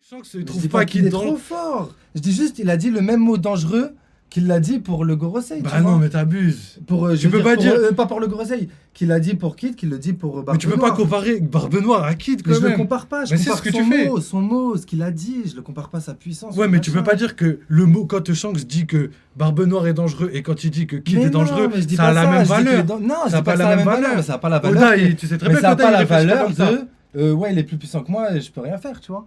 Shanks, il Je trouve dis pas qu'il qu'il est est trop dangereux. fort. Je dis juste, il a dit le même mot dangereux qu'il l'a dit pour le Gorosei. Bah non, mais t'abuses. Pour, Tu peux pas dire. pas pour le Gorosei. Qu'il a dit pour Kid, qu'il le dit pour Barbe Mais tu peux pas Noire. comparer Barbe Noire à Kid Mais quand je le même. compare pas, je Mais c'est compare ce que son tu fais. mot, son mot, ce qu'il a dit. Je le compare pas à sa puissance. Ouais, ou mais tu peux machin. pas dire que le mot, quand Shanks dit que Barbe Noire est dangereux et quand il dit que Kid Mais est non, dangereux, mais je dis ça pas a la ça, même je dis qu'il est valeur. dan- Non, je Ça a dis pas pas que la ça a même valeur. mais ça a pas la valeur. Oda, que- tu sais très mais bien ça a qu'Oda, pas il la réfléchit pas valeur comme ça. ouais, il est plus puissant que moi et je peux rien faire, tu vois.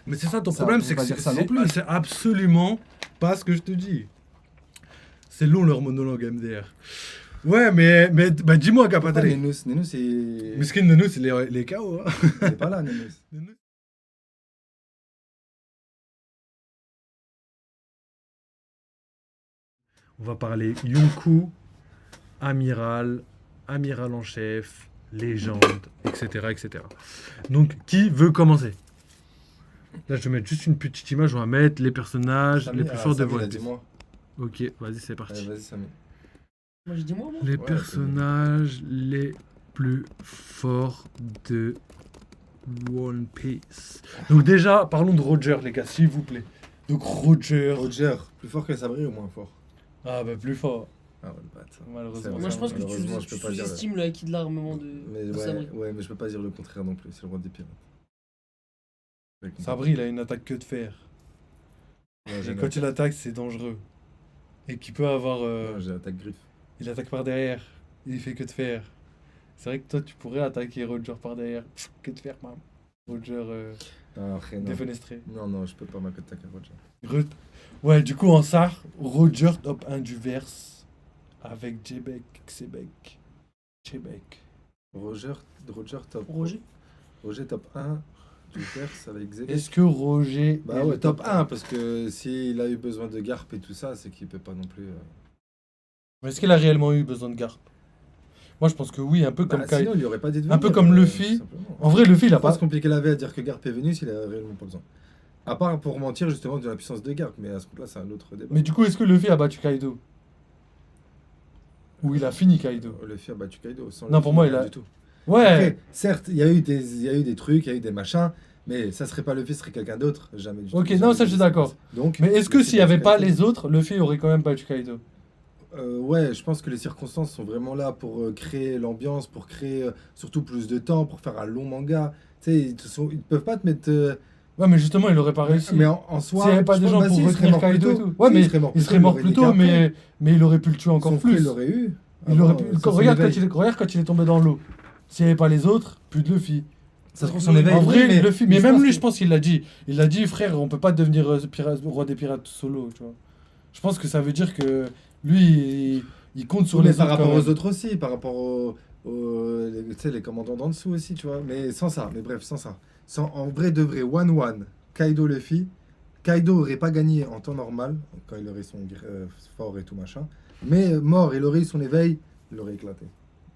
Mais c'est ça ton Ça, problème, faut c'est que pas dire ça non plus. c'est absolument pas ce que je te dis. C'est long leur monologue MDR. Ouais, mais bah, dis-moi, Pourquoi Capadré. Nenous, c'est... Miskin Nenou, c'est les KO. Hein. Il est pas là, Nenous. On va parler Yonkou, amiral, amiral en chef, légende, etc., etc. Donc, qui veut commencer? Là, je vais mettre juste une petite image. On va mettre les personnages les plus forts de One Piece. Dis-moi. Ok, vas-y, c'est parti. Vas-y, Samy. Moi, je dis moi. Les Ouais, personnages les plus forts de One Piece. Donc déjà, parlons de Roger, les gars, s'il vous plaît. Donc Roger. Roger, plus fort que Sabri ou moins fort? Ah bah plus fort, Ah ouais, le bâtard. malheureusement. Moi, je pense que Malheureusement, tu je peux pas dire. sous-estimes le acquis de l'armement Mais de Sabri. ouais, mais je peux pas dire le contraire non plus, c'est le roi des pirates. Sabri, il a une attaque que de fer. Ouais, Et j'ai quand il attaque, c'est dangereux. Et qu'il peut avoir... j'ai attaque griffe. il attaque par derrière. Il fait que de fer. C'est vrai que toi, tu pourrais attaquer Roger par derrière. Que de fer, man. Roger Non, après, non. défenestré. Non, je peux pas m'attaquer à Roger. Ouais, du coup, en SAR, Roger top 1 du verse avec Jebek, Xebek, Chebek. Roger top. Roger. Roger top 1 du Perse avec Zébek. Est-ce que Roger. Bah est ouais, le top 1, parce que s'il a eu besoin de Garp et tout ça, c'est qu'il peut pas non plus. Mais est-ce qu'il a réellement eu besoin de Garp? Moi, je pense que oui, un peu comme Kai. Sinon, il lui aurait pas dit de Un peu venir, comme tout Luffy. simplement. En vrai, Luffy, il a Pas pas. se compliquer la vie à dire que Garp est venu s'il a réellement pas besoin. À part pour mentir justement de la puissance de Garp, mais à ce moment-là, c'est un autre débat. Mais du coup, est-ce que Luffy a battu Kaido? Ou il a fini Kaido? Luffy a battu Kaido. Sans Non, Luffy, pour moi, rien il a- du tout. Ouais! Après, certes, il y a eu des trucs, il y a eu des machins, mais ça serait pas Luffy, ce serait quelqu'un d'autre. Jamais du tout. Ok, non, Jamais ça, je suis vu d'accord. Donc, Mais est-ce que Luffy s'il n'y avait battu pas Kaido. les autres, Luffy aurait quand même battu Kaido? Ouais, je pense que les circonstances sont vraiment là pour créer l'ambiance, pour créer surtout plus de temps, pour faire un long manga. Tu sais, ils peuvent pas te mettre. Ouais, mais justement, il aurait pas réussi. Mais en soi. S'il n'y avait pas je des pense- gens bah pour si, il serait retenir mort plus Kaido et tôt. tout. Ouais, Si, mais il serait mort plus niqué tôt, après. mais il aurait pu le tuer encore Son frère, plus. il l'aurait eu. Il aurait Avant, pu... son regarde, éveil. regarde quand il est tombé dans l'eau. S'il n'y avait pas les autres, plus de Luffy. Ça se trouve son éveil. En vrai, oui, Luffy, mais même pense lui, que- je pense qu'il l'a dit. Il a dit, frère, on peut pas devenir roi des pirates solo, tu vois. Je pense que ça veut dire que lui, il compte sur Oui, mais les par autres. rapport quand aux même. autres aussi, par rapport tu sais, les commandants d'en dessous aussi, tu vois. Mais sans ça, mais bref, sans ça. En vrai de vrai, 1-1, Kaido Luffy, Kaido aurait pas gagné en temps normal, quand il aurait son fort et tout machin. Mais mort, il aurait eu son éveil, il aurait éclaté.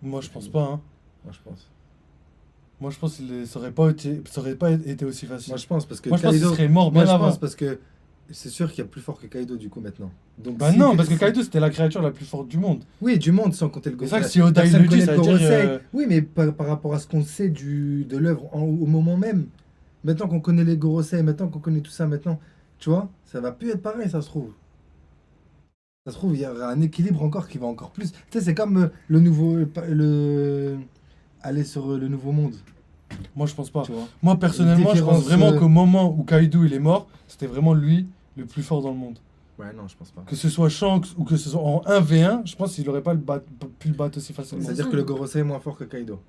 Moi, je pense pas. Hein. Moi, je pense. Moi, je pense que ça aurait pas été aussi facile. Moi, je pense parce que Moi, je pense qu'il Kaido. serait mort bien Moi, je avant. pense parce que c'est sûr qu'il y a plus fort que Kaido du coup maintenant. Donc, Bah si- non, parce que Kaido, c'était la créature la plus forte du monde. Oui, du monde sans compter le C'est Gorosei. vrai que si Oda il Personne le dit, connaît ça le veut dire. Gorosei. Oui, mais par rapport à ce qu'on sait de l'œuvre au moment même, maintenant qu'on connaît les Gorosei, maintenant qu'on connaît tout ça, maintenant, tu vois, ça va plus être pareil, ça se trouve. Ça se trouve, il y aura un équilibre encore qui va encore plus. Tu sais, c'est comme le nouveau. Aller sur le nouveau monde, Moi, je pense pas. tu vois. Moi, personnellement, je pense différence, vraiment qu'au moment où Kaido il est mort, c'était vraiment lui le plus fort dans le monde. Ouais, non, je pense pas. Que ce soit Shanks ou que ce soit en 1v1, je pense qu'il aurait pas pu le battre aussi facilement. C'est-à-dire que le Gorosei est moins fort que Kaido.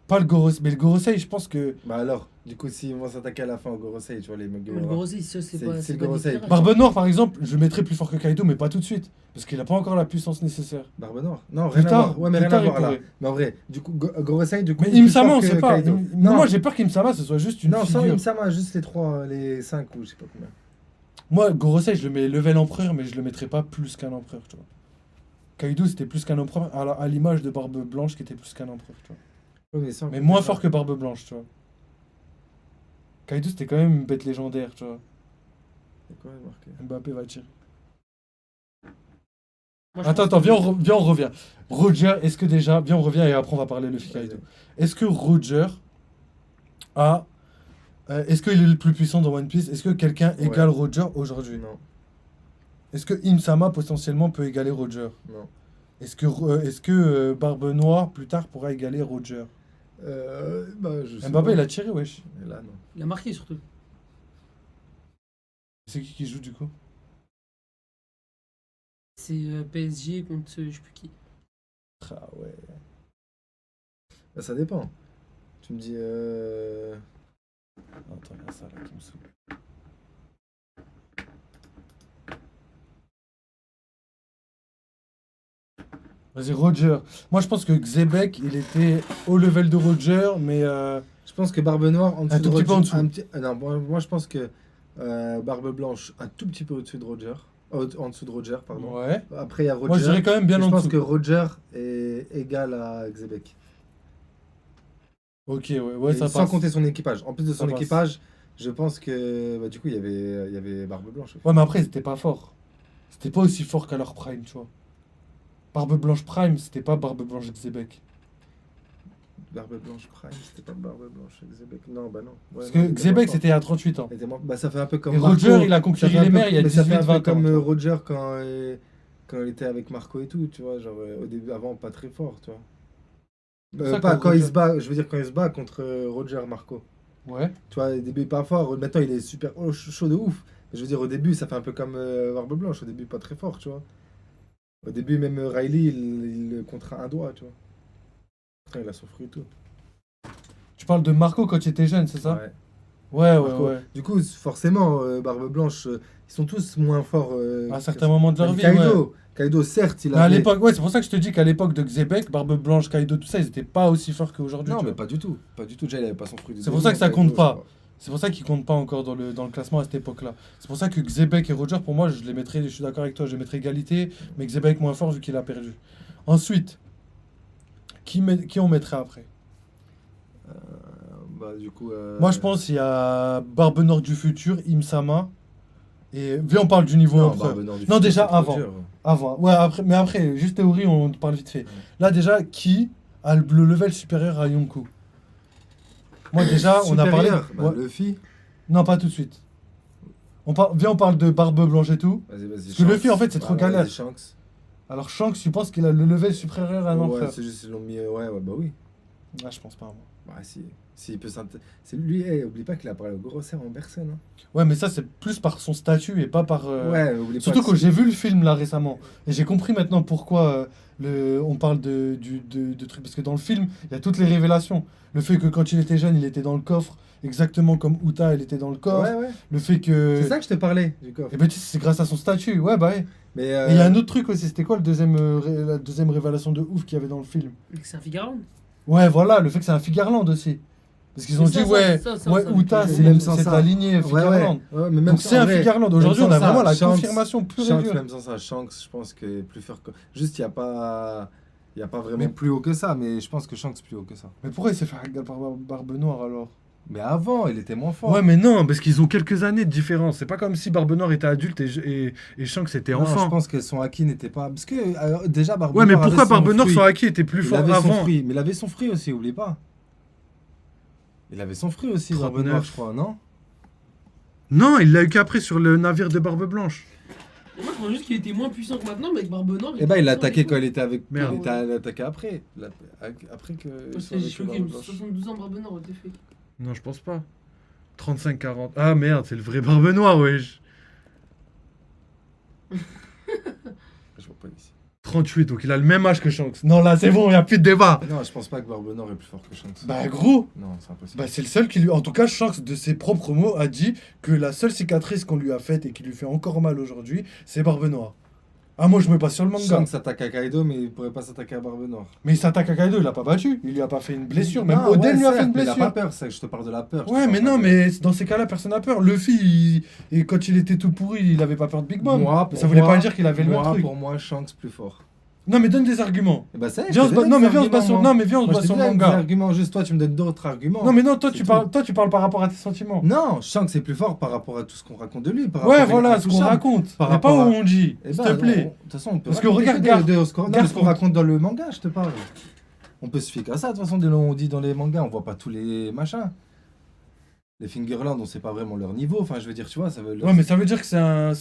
Pas le Gorosei, mais le Gorosei, je pense que. Bah alors, du coup, s'ils vont s'attaquer à la fin au Gorosei, tu vois, les mecs. Mais le Gorosei, ça, C'est- c'est pas. c'est le pas des Gorosei. pirates. Barbe Noire, par exemple, je le mettrais plus fort que Kaido, mais pas tout de suite. Parce qu'il a pas encore la puissance nécessaire. Barbe Noire. Non, Plus rien à tard, voir. Ouais, mais plus rien à tard, il voir là. pourrait. Mais en vrai, du coup, Gorosei, du coup. Mais est plus Imsama, fort on que sait pas. Kaido. Non, Non, moi j'ai peur qu'Imsama ce soit juste une non, sans figure. Imsama, juste les 3, les 5 ou je sais pas combien. Moi, Gorosei, je le mets level empereur, mais je le mettrais pas plus qu'un empereur, tu vois. Kaido, c'était plus qu'un empereur, à l'image de Barbe Blanche qui était plus qu'un empereur, tu vois. Ouais, sans Mais compter moins ça. fort que Barbe Blanche, tu vois. Kaido, c'était quand même une bête légendaire, tu vois. C'est quoi marqué Mbappé va tirer. Moi, je Attends, pense attends, que- viens, on revient. Roger, est-ce que déjà. Viens, on revient et après on va parler de Luffy Kaido. Est-ce que Roger a Est-ce qu'il est le plus puissant dans One Piece? Est-ce que quelqu'un Ouais. égale Roger aujourd'hui? Non, Est-ce que Im-sama potentiellement peut égaler Roger? non. Est-ce que Barbe Noire plus tard pourra égaler Roger? Bah, je sais Mbappé pas. il a tiré, wesh. Et là, non. Il a marqué surtout. C'est qui joue du coup? C'est PSG contre je sais plus qui. Ah ouais. Bah, ça dépend. Tu me dis. Attends, il y a ça là qui me saoule. Vas-y, Roger. Moi, je pense que Xebec, il était au level de Roger, mais Je pense que Barbe Noire en dessous Un de tout petit Roger. peu en dessous. Non, moi je pense que Barbe Blanche un tout petit peu au-dessus de Roger. En dessous de Roger, pardon. ouais. Après il y a Roger. Moi, je dirais quand même bien Et en je pense dessous. que Roger est égal à Xebec. Ok, ouais, Et ça sans passe. compter son équipage. En plus de son Ça passe. équipage, je pense que bah, du coup il y avait Barbe Blanche. Ouais, mais après, ils étaient pas forts. C'était pas aussi fort qu'à leur prime, tu vois. Barbe Blanche Prime, c'était pas Barbe Blanche Xebec. Barbe Blanche Prime, c'était pas Barbe Blanche Xebec. Non, bah non. Ouais, Parce non, il que était Xebec, moins fort. c'était à 38 ans. Il était moins- Bah, ça fait un peu comme Et Marco. Roger, il a Ça conquéri fait un les peu- mers il y a mais ça fait un 18-20 ans. peu comme tu vois. Roger quand il était avec Marco et tout, tu vois, genre au début, avant pas très fort, tu vois. C'est ça, Pas quand quand il Roger- se bat, je veux dire quand il se bat contre Roger Marco. Ouais. Tu vois, au début pas fort, maintenant il est super chaud de ouf. Je veux dire au début ça fait un peu comme Barbe Blanche, au début pas très fort, tu vois. Au début même Riley il le contraint un doigt, tu vois. Après il a son fruit et tout. Tu parles de Marco quand il était jeune, c'est ça? Ouais. Ouais, ouais, Marco. ouais. Du coup forcément Barbe Blanche, ils sont tous moins forts. À certains moments de leur Même vie, ouais. Kaido. Kaido certes il Mais à avait... l'époque, ouais, c'est pour ça que je te dis qu'à l'époque de Xebec, Barbe Blanche, Kaido, tout ça, ils étaient pas aussi forts qu'aujourd'hui. Non, tu mais vois. pas du tout. Pas du tout. Déjà, il avait pas son fruit. C'est pour ça que ça compte pas. C'est pour ça qu'ils comptent pas encore dans le classement à cette époque-là. C'est pour ça que Xebec et Roger, pour moi, je les mettrais, je suis d'accord avec toi, je les mettrais égalité, mais Xebec moins fort vu qu'il a perdu. Ensuite, qui on mettrait après? Bah, du coup. Moi, je pense qu'il y a Barbe Nord du futur, Im-sama, et viens, on parle du niveau Non, empereur. Barbe Nord du Non, futur, déjà, c'est trop avant. dur. Avant. Ouais, après, mais après, juste théorie, on te parle vite fait. Là, déjà, qui a le level supérieur à Yonkou? Moi, déjà, on a parlé. Supérieur, bah, Ouais. Luffy. Non, pas tout de suite. Viens, on parle de Barbe Blanche et tout. Vas-y, vas-y. Parce que Luffy, en fait, c'est trop galère. Vas-y, Shanks. Alors, Shanks, tu penses qu'il a le level supérieur à un Ouais, empereur? c'est juste, ils l'ont mis. Ouais, bah oui. Ah, je pense pas, moi. Bah, si. Si, il peut c'est lui, hey, oublie pas qu'il a parlé au gros cerf en personne. Hein. Ouais, mais ça, c'est plus par son statut et pas par. Ouais, oublie Surtout pas. quand j'ai vu le film là récemment. Et j'ai compris maintenant pourquoi on parle de trucs. Parce que dans le film, il y a toutes les révélations. Le fait que quand il était jeune, il était dans le coffre, exactement comme Uta, elle était dans le coffre. Ouais, ouais. Le fait que. C'est ça que je te parlais, du coffre. Et ben, tu sais, c'est grâce à son statut. Ouais, bah ouais. Mais. Et il y a un autre truc aussi. C'était quoi la deuxième révélation de ouf qu'il y avait dans le film? C'est un Figaron. Ouais, voilà, le fait que c'est un Figarland aussi. Parce qu'ils ont C'est dit, ça, ouais, ça, ouais, ça, Uta, ça, c'est même sans c'est ça. la lignée Ouais, Figarland. ouais, mais même Donc sans- c'est en un vrai, Figarland. même Aujourd'hui, sans on a ça, vraiment la Shanks- confirmation pure et Shanks, dure. même sans ça, Shanks, je pense qu'il est plus fort que. Juste, il n'y a pas. Il n'y a pas vraiment plus haut que ça, mais je pense que Shanks est plus haut que ça. Mais pourquoi il s'est fait regarder par Barbe Noire alors? Mais avant, il était moins fort. Ouais, mais non, parce qu'ils ont quelques années de différence. C'est pas comme si Barbe Noire était adulte et Shanks était Non, enfant. je pense que son acquis n'était pas. Parce que déjà, Barbe Ouais, mais Noire pourquoi avait son Barbe Noire, fruit. son acquis était plus Il fort avait son avant? fruit. Mais il avait son fruit aussi, oublie pas. Il avait son fruit aussi, Barbe 39. Noire, je crois, non? Non, il l'a eu qu'après sur le navire de Barbe Blanche. Et moi, je pense juste qu'il était moins puissant que maintenant, mais avec Barbe Noire. Eh ben, il l'a était attaqué puissant quand il était avec. Merde. Il l'a attaqué après. Après que. Parce soit que avec j'ai Barbe choqué Blanche. 72 ans Barbe Noire, what the fuck. Non, je pense pas. 35-40. Ah merde, c'est le vrai Barbe Noire, wesh. Je vois pas ici. 38, donc il a le même âge que Shanks. Non, là, c'est bon, il a plus de débat. Non, je pense pas que Barbe Noire est plus fort que Shanks. Bah gros, Non, c'est impossible. bah c'est le seul qui lui... En tout cas, Shanks, de ses propres mots, a dit que la seule cicatrice qu'on lui a faite et qui lui fait encore mal aujourd'hui, c'est Barbe Noire. Ah, moi, je me passe sur le manga. Shanks s'attaque à Kaido, mais il pourrait pas s'attaquer à Barbe Noire. Mais il s'attaque à Kaido, il l'a pas battu. Il lui a pas fait une blessure. Même Non, Oden ouais, lui a fait certes, une mais il a blessure. pas peur, c'est que je te parle de la peur. je te Ouais, parle mais pas non, de- mais dans ces cas-là, personne n'a peur. Luffy, et quand il était tout pourri, il avait pas peur de Big Mom. Moi, Mais pour ça voulait moi- pas dire qu'il avait le même Moi, truc. pour moi, Shanks plus fort. Non, mais donne des arguments. Et bah, ça y est, Viens, on se bat- non, mais viens, on se bat sur... Non, mais viens, on se Moi, bat je te sur dis le des manga. arguments, juste toi, tu me donnes d'autres arguments. Non, mais non, toi, C'est tu tout. parles par rapport à tes sentiments. Non, Shanks c'est plus fort par rapport à tout ce qu'on raconte de lui. Par Ouais, rapport à voilà, ce qu'on Intouchable. raconte. Par Mais pas où rapport à- on dit. Eh S'il ben, te plaît. De toute façon, on peut Parce que raconter regarde, de- garde- de ce qu'on non, garde de ce qu'on ton- raconte dans le manga, je te parle. On peut se fier à ça, de toute façon, de on dit dans les mangas, on voit pas tous les machins. Les Fingerland, on sait pas vraiment leur niveau. Enfin, je veux dire, tu vois, ça veut. Ouais, mais ça veut dire que c'est un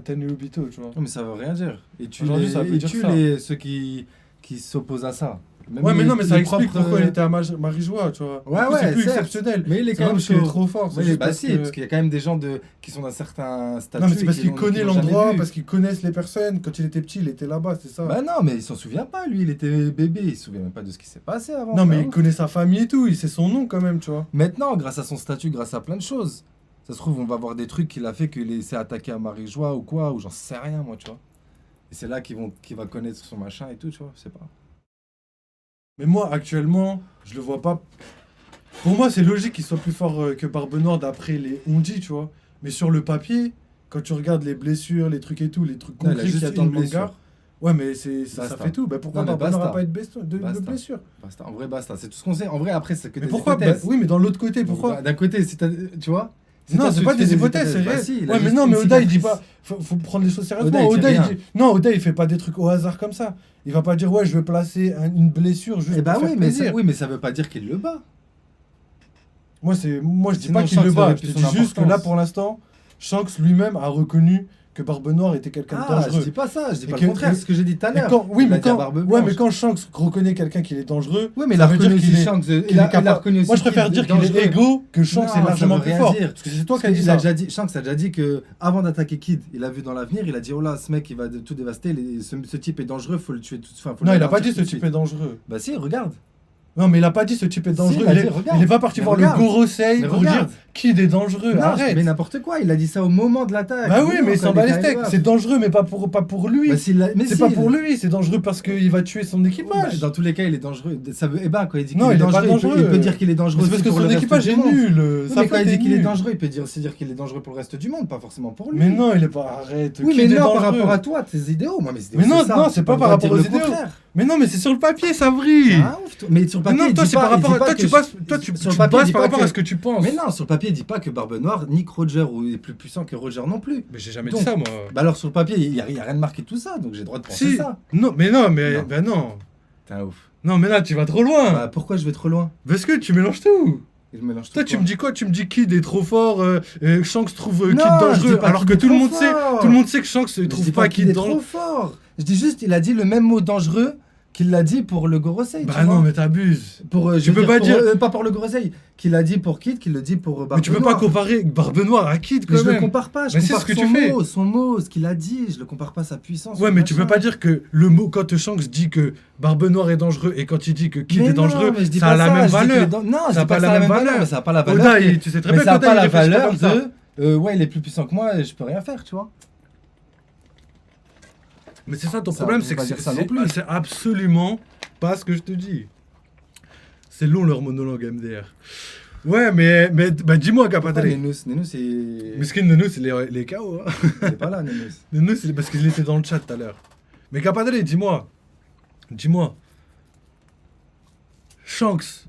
Tenryubito, tu vois. Non, mais ça veut rien dire. Et tu Aujourd'hui, ça veut dire ça. ceux qui s'opposent à ça. Même Ouais, mais les- non, mais ça les explique propres- pourquoi il était à Marijoie, tu vois. Ouais, Du coup, ouais, c'est plus certes. exceptionnel. Mais il est C'est quand pas même parce qu'il est chaud. trop fort, c'est Ouais, juste bah parce si, que... parce qu'il y a quand même des gens qui sont d'un certain statut. Non, mais c'est et parce qui qu'il l'ont- connaît qui l'ont jamais l'endroit, vu. parce qu'il connaisse les personnes. Quand il était petit, il était là-bas, c'est ça. Bah non, mais il s'en souvient pas, lui, il était bébé, il se souvient même pas de ce qui s'est passé avant. Non, mais bah il non. connaît sa famille et tout, il sait son nom quand même, tu vois. Maintenant, grâce à son statut, grâce à plein de choses, ça se trouve, on va voir des trucs qu'il a fait qu'il s'est attaqué à Marie-Joie ou quoi, ou j'en sais rien, moi, tu vois. Et c'est là qu'il va connaître son machin et tout, tu vois, je sais pas. Mais moi, actuellement, je le vois pas. Pour moi, c'est logique qu'il soit plus fort que Barbe Noire d'après les Ondi, tu vois. Mais sur le papier, quand tu regardes les blessures, les trucs et tout, les trucs Non, il a concrets qu'il y a juste dans une le manga. blessure. Ouais, mais ça Basta. fait tout. Bah, pourquoi Non, mais Barbe Noire basta. n'a pas eu de Basta. blessure? Basta. En vrai, basta, c'est tout ce qu'on sait. En vrai, après, c'est que Mais des pourquoi hypothèses. Oui, mais dans l'autre côté, pourquoi? D'un côté, tu vois. si Non, toi, c'est tu pas fais des hypothèses, c'est bah réel. si, il a Ouais, mais juste non, une mais Oda, il dit cicatrice. pas. Faut prendre les choses sérieusement. Oda, il dit rien. Non, Oda, il fait pas des trucs au hasard comme ça. Il va pas dire, ouais, je vais placer une blessure juste Eh bah pour faire oui, mais plaisir. oui, mais ça veut pas dire qu'il le bat. Moi, je dis Sinon, pas qu'il Shanks le bat. aurait Je plus te son dis juste que là, importance. pour l'instant, Shanks lui-même a reconnu que Barbe Noire était quelqu'un de Ah, je dangereux. dis pas ça, je dis Et pas que- le contraire, et- c'est ce que j'ai dit tout à Et l'heure. quand, oui, Il a mais dit à quand, Barbe ouais, Blanche. mais quand Shanks reconnaît quelqu'un qui est dangereux, Oui, mais il ça a veut dire reconnu qu'il aussi est, Shanks. qu'il est Il a capable. reconnu aussi Moi, je préfère qu'il dire est qu'il est dangereux. égaux que Shanks Non, est ça largement veut plus rien fort. dire. Parce que c'est toi Parce qui as dit qu'il a ça. déjà dit, Shanks a déjà dit que avant d'attaquer Kid, il a vu dans l'avenir, il a dit oh là, ce mec il va tout dévaster, ce type est dangereux, faut le tuer tout. Enfin, faut Non, le il a pas anéantir dit ce tout de type suite. est dangereux. Bah si, regarde. Non, mais il a pas dit ce type est dangereux. il a Il dit, est- regarde. il est pas parti Mais voir regarde. le Gorosei Mais pour dire regarde. Kid est dangereux. Non, Arrête. mais n'importe quoi, il a dit ça au moment de l'attaque. Bah oui, mais il s'en bat les steaks. steaks. C'est dangereux, mais pas pour lui. Bah, mais C'est pas pour lui, c'est dangereux parce qu'il va tuer son Bah, équipage. dans tous les cas, il est dangereux. Ça veut, eh ben, quand il dit qu'il Non, est il est pas dangereux, dangereux. il peut dire qu'il est dangereux. C'est parce aussi que pour son le reste équipage du est monde. nul. Oui, Sa mais quand il flotte est dit qu'il est nulle. dangereux, il peut aussi dire qu'il est dangereux pour le reste du monde, pas forcément pour lui. Mais non, il est pas. Arrête. Oui, Kid mais est non, par dangereux. rapport à toi, tes idéaux. Moi, mes idéaux, Mais non, ça. non, c'est pas On par va rapport dire aux le idéaux. contraire. Mais non, mais c'est sur le papier, Savry. Ah, ouf, mais sur le Mais papier, non, il toi, dit c'est par pas- il rapport dit à. pas Toi, que tu je- passes. Toi, tu sur le tu papier, il bases dit par pas rapport que- à ce que tu penses. Mais non, sur le papier, il dit pas que Barbe Noire, ni Roger est plus puissant que Roger non plus. Mais j'ai jamais Donc, dit ça, moi. Bah alors sur le papier, il y a rien de marqué de tout ça, donc j'ai le droit de penser Si. ça. Non, mais non, mais. Non. Ben non. T'es un ouf. Non, mais là, tu vas trop loin. Bah pourquoi je vais trop loin? Parce que tu mélanges tout. Il mélange Toi, tout tu me dis quoi? Tu me dis Kid est trop fort, Shanks trouve Non, Kid je dangereux, dis pas alors Kid que est tout le trop monde sait, fort. tout le monde sait que Shanks Je trouve dis pas qu'il Kid est trop dangereux. fort. Je dis juste, il a dit le même mot dangereux qu'il l'a dit pour le Gorosei. Bah non, mais t'abuses. Pour, tu peux pas dire- pas pour le Gorosei, qu'il a dit pour Kid, qu'il le dit pour Barbe Mais tu peux pas Noire. comparer Barbe Noire à Kid Mais quand je le même. compare pas, je Mais c'est compare ce que son tu fais. mot, son mot, ce qu'il a dit, je le compare pas à sa puissance. Ouais, son mais tu peux machin. pas dire que le mot quand Shanks dit que Barbe Noire est dangereux et quand il dit que Kid Mais est non, dangereux, mais je dis ça pas a la ça, même je dis qu'il est valeur. dan- Non, je Ça a dis pas pas la ça même même valeur. mais ça a pas la valeur. Oda, que- tu sais très mais bien ça a qu'Oda, pas il la réfléchit pas valeur comme ça. de ouais, il est plus puissant que moi et je peux rien faire, tu vois. Mais c'est ça ton Ça, problème, on c'est peut que pas dire ça non plus. c'est absolument pas ce que je te dis. C'est long leur monologue MDR. Ouais, mais bah, dis-moi, Pourquoi Capadre. Nenous, c'est. Miskin Nenou, c'est les KO. Hein. Il est pas là, Nenous. Nenou, c'est parce qu'il était dans le chat tout à l'heure. Mais Capadre, dis-moi. Dis-moi. Shanks,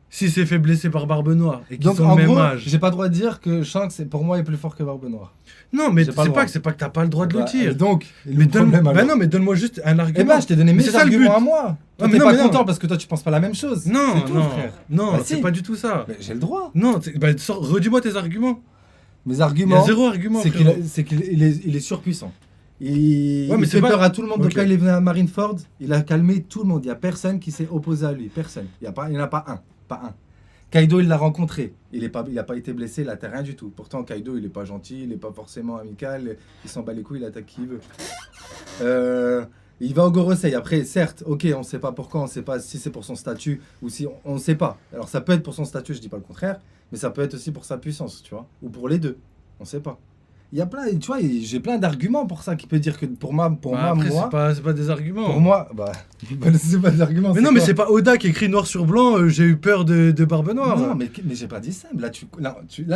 s'il s'est fait blesser par Barbe Noire et qu'ils Donc ont en le même gros, âge. j'ai pas le droit de dire que Shanks pour moi est plus fort que Barbe Noire. Non, mais j'ai pas le c'est droit. pas que t'as pas le droit de le Bah, dire. donc, Mais donne-moi bah non, mais donne-moi juste un argument. Eh ben, je t'ai donné Mais mes c'est ça le arguments but. à moi. Ouais, Toi, mais t'es non, pas mais non. content parce que toi, tu penses pas la même chose. Non, C'est tout, non, frère. non, Bah, c'est si. pas du tout ça. Mais j'ai le droit. Non, redis-moi tes arguments. Mes Il y a arguments, zéro argument. c'est frérot. qu'il est surpuissant. Il Ouais, mais il c'est fait pas- peur à tout le monde. Donc Ok. quand il est venu à Marineford, il a calmé tout le monde. Il n'y a personne qui s'est opposé à lui. Personne. Il n'y en a pas un. Pas un. Kaido, il l'a rencontré. Il n'a pas été blessé, il n'a rien du tout. Pourtant, Kaido, il n'est pas gentil, il n'est pas forcément amical. Il s'en bat les couilles, il attaque qui il veut. Il va au Gorosei. Après, certes, ok, on ne sait pas pourquoi, on ne sait pas si c'est pour son statut ou si on ne sait pas. Alors, ça peut être pour son statut, je dis pas le contraire, mais ça peut être aussi pour sa puissance, tu vois, ou pour les deux. On ne sait pas. Il y a plein, tu vois, j'ai plein d'arguments pour ça qui peut dire que pour moi, Bah, après, c'est pas des arguments. pour moi, bah, c'est pas des arguments. Mais non, mais quoi c'est pas Oda qui écrit noir sur blanc, j'ai eu peur de Barbe Noire. Non, mais j'ai pas dit ça. Là,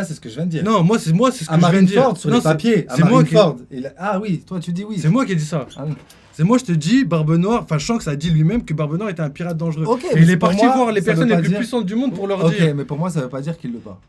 c'est ce que je viens de dire. Non, moi, c'est ce que À je viens de dire. Marineford, sur Non, les papiers, à c'est moi qui- Marineford. Ah oui, toi tu dis oui. C'est moi qui ai dit ça. Ah oui. C'est moi, je te dis, Barbe Noire, enfin, Shanks a dit lui-même que Barbe Noire était un pirate dangereux. Ok, et mais il est pour parti moi, voir les ça veut personnes pas les plus dire- puissantes du monde pour leur Ok, dire. mais pour moi, ça veut pas dire qu'il le bat.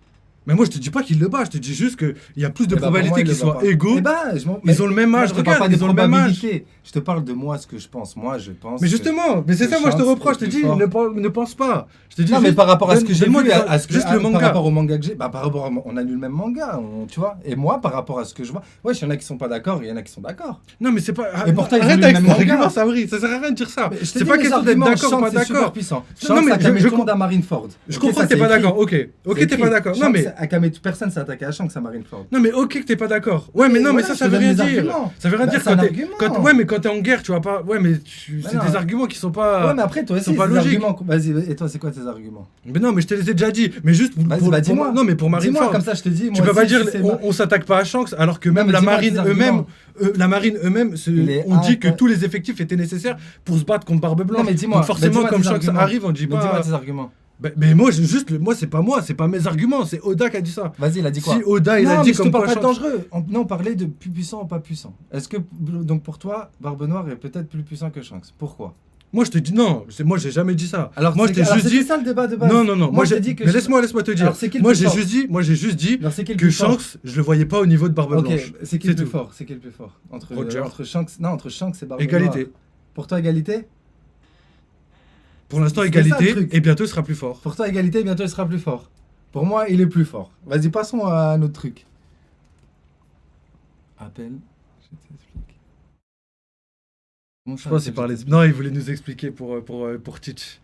Mais moi, je te dis pas qu'il le bat, je te dis juste qu'il y a plus de Eh ben, pour moi, probabilités il qu'ils le bat soient pas. égaux. Eh ben, je m'en- Ils ont le même moi, âge, je te parle regarde, pas des ils ont le même âge. probabilités. Je te parle de moi, ce que je pense. Moi, je pense. Mais que- justement, mais c'est que ça, moi je te Shanks reproche, est je te plus dis, fort. ne pense pas. Je te dis Non, mais juste, par rapport à ce que j'ai donne-moi vu, des- à ce que- juste le par manga. rapport au manga que j'ai, par rapport on a lu le même manga, tu vois. Et moi, par rapport à ce que je vois, ouais, il y en a qui sont pas d'accord, il y en a qui sont d'accord. Non, mais c'est pas. Et pourtant, ils ont arrête lu avec le cet même manga. argument, Sabri, ça sert à rien de dire ça. Mais je te C'est dis, pas les question d'être arguments, d'accord ou Shanks, pas c'est super d'accord. puissant. Non, mais Shanks a camé je tout le monde à Marineford. Je Ok, comprends ça, que t'es c'est pas écrit. d'accord, ok. Ok, C'est t'es pas écrit. d'accord. Non, Shanks mais. a camé, personne s'est attaqué à Shanks à Marineford. Non, mais ok que t'es pas d'accord. Ouais, mais non, mais voilà, ça je te veut donne rien mes dire. arguments. Ça veut rien Bah, dire c'est un quand t'es. argument. Ouais, mais quand t'es en guerre, tu vas pas. Ouais, mais Bah c'est non. des arguments qui sont pas. Ouais, mais après, toi ils sont aussi, pas c'est des logiques. arguments. Vas-y, et toi, c'est quoi tes arguments? Mais non, mais je te les ai déjà dit. Mais juste Vas-y, pour. bah, dis-moi. Non, mais pour Dis-moi, Marineford. comme ça, je te dis. Tu moi peux pas aussi, dire si c'est on s'attaque pas à Shanks alors que Non, même mais la dis-moi marine tes eux-mêmes, arguments. la marine eux-mêmes, Il est on dit que inca- tous les effectifs étaient nécessaires pour se battre contre Barbe Blanche. Non, mais dis-moi. Donc forcément, dis-moi comme tes Shanks arguments. arrive, on dit Mais dis-moi pas. tes arguments. Mais moi, moi, c'est pas mes arguments, c'est Oda qui a dit ça. Vas-y, il a dit quoi? Si Oda il non, a mais dit je te comme parle quoi pas de Shanks- dangereux. Non, on parlait de plus puissant ou pas puissant. Est-ce que, donc pour toi, Barbe Noire est peut-être plus puissant que Shanks? Pourquoi? Moi je te dis non, moi j'ai jamais dit ça. Alors, moi je t'ai juste c'était dit ça le débat de base. non non non, moi je j'ai t'ai dit que. mais laisse-moi te dire. Alors, c'est qui le Moi plus j'ai fort juste dit Alors, c'est qui le que plus fort Shanks, je le voyais pas au niveau de Barbe Ok, Blanche. c'est qui C'est le plus tout. fort? C'est qui le plus fort? Roger. Entre Shanks. Non, entre Shanks et Barbe Égalité. Noire. Pour toi, égalité? Pour l'instant C'est ça, le égalité truc. et bientôt il sera plus fort. Pour toi, égalité, bientôt il sera plus fort. Pour moi, il est plus fort. Vas-y, passons à notre truc. Appel. Je t'explique. Comment Je ça, pense qu'il appel, parlait je non, il voulait nous expliquer pour Teach.